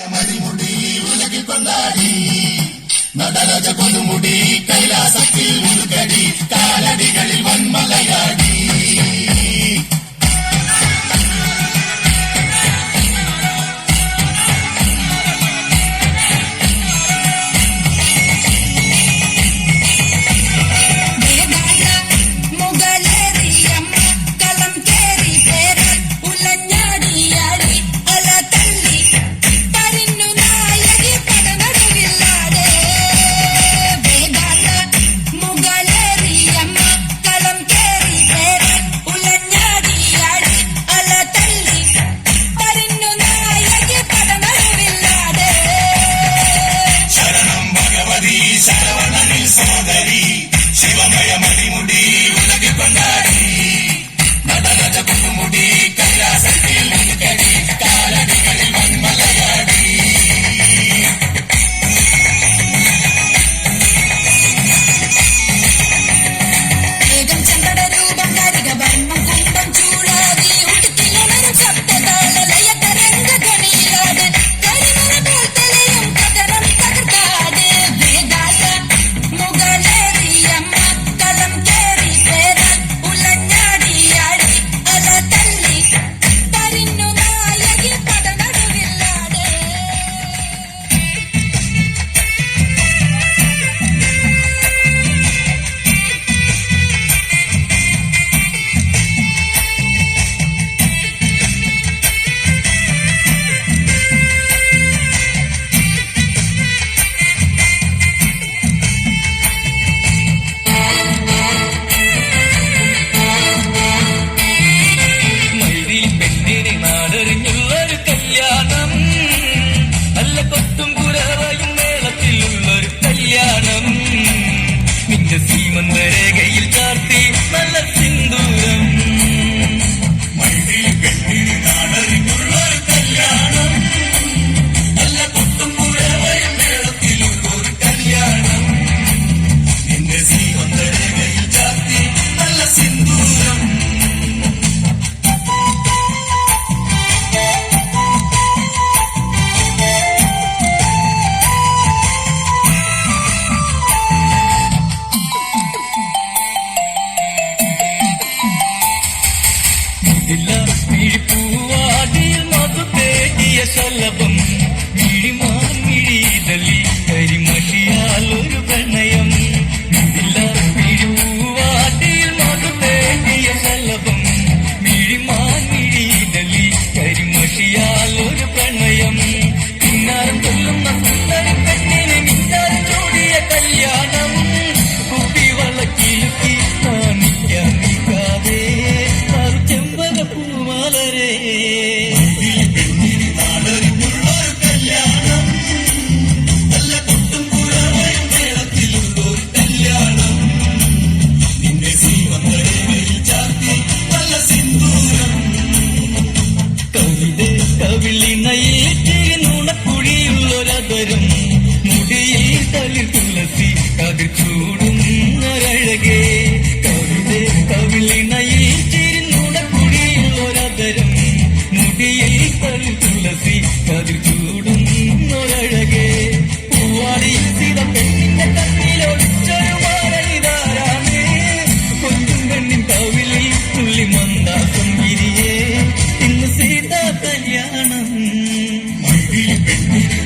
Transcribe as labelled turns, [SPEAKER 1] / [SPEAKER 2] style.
[SPEAKER 1] മണിമുടി ഉലകിൽ കൊണ്ടാടി നടരാജ കൊടുമുടി കൈലാസത്തിൽ ഉരുകടി കാലടികളിൽ വന്മലയാടി. ശിവമയ മണിമുടി ഉലകിൽ കൊണ്ടാടി നടരാജ കൊടുമുടി കൈലാസത്തിൽ ഉരുകടി കാലടികളിൽ വന്മലയാടി. വേഗം ചണ്ടട രൂപം കരിക വർമ്മം കുണ്ടം ചൂടാതി ഉടുക്കിലുണരും ശബ്ദതാള ലയതരംഗ ധ്വനിയിലാട് കരിമല പോൽ തെളിയും കഥനം തകർത്താട്. വേദായ മുകളേറിയമ്മ കളം കേറി പേരാൻ ഉലഞ്ഞാടിയാടി അല തല്ലി പരിന്നു നായകി പടനടുവില്ലാട്. മൈതിൽ പെണ്ണിനെ നാടറിഞ്ഞുള്ളൊരു കല്യാണം, നല്ല കൊട്ടും കുരവയും മേളത്തിലുള്ളൊരു കല്യാണം. നിന്റെ സീമന്ത രേഖയിൽ ചാർത്തി നല്ല സിന്ദൂരം. മൈതിൽ പെണ്ണിനെ നാടറിഞ്ഞുള്ളൊരു കല്യാണം, നല്ല കൊട്ടും കുരവയും മേളത്തിലുള്ളൊരു കല്യാണം. നിന്റെ സീമന്ത രേഖയിൽ ചാർത്തി നല്ല സിന്ദൂരം. പൂവാടിയിൽ മധു തേടിയ ശലഭം മിഴിമാമിഴിതലി കരിമഷിയാലൊരു പ്രണയം. പൂവാടിയിൽ മധു തേടിയ ശലഭം മിഴിമാമിഴിതലി കരിമഷിയാലൊരു പ്രണയം. പിന്നാരം കൊല്ലുന്ന സുന്ദരി പെണ്ണിനെ മിന്നാരം ചൂടിയ കല്യാണം. കുപ്പി വളക്കിലുക്കി കാണിക്കാൻ നിൽക്കാതെ ചെമ്പക പൂമാലരേ. നാടറിഞ്ഞുള്ളൊരു കല്യാണം, നല്ല കൊട്ടും കുരവയും മേളത്തിലുള്ളൊരു കല്യാണം. നിന്റെ സീമന്തരേഖയിൽ ചാർത്തി നല്ല സിന്ദൂരം. കവിത കവിളിനയിൽ ഇത്തിരി നുണക്കുഴിയുള്ളൊരതരം, മുടിയിൽ തളിർ തുളസി കതിർ ചൂടുന്നൊരഴകേ. കവിത കവിളിനയിൽ ഇത്തിരി നുണക്കുഴിയുള്ളൊരതരം, മുടിയിൽ തളിർ തുളസി കതിർ ചൂടുന്നൊരഴകേ. പൂവാടിയിൽ സീത പെണ്ണിന്റെ കണ്ണിലൊളിച്ചൊരു മാരണിതാരാണ്, കൊഞ്ചും പെണ്ണിൻ കവിളിൽ തുള്ളി മന്ദാസം വിരിയേ. ഇന്ന് സീത കല്യാണം. മൈതിൽ പെണ്ണിന്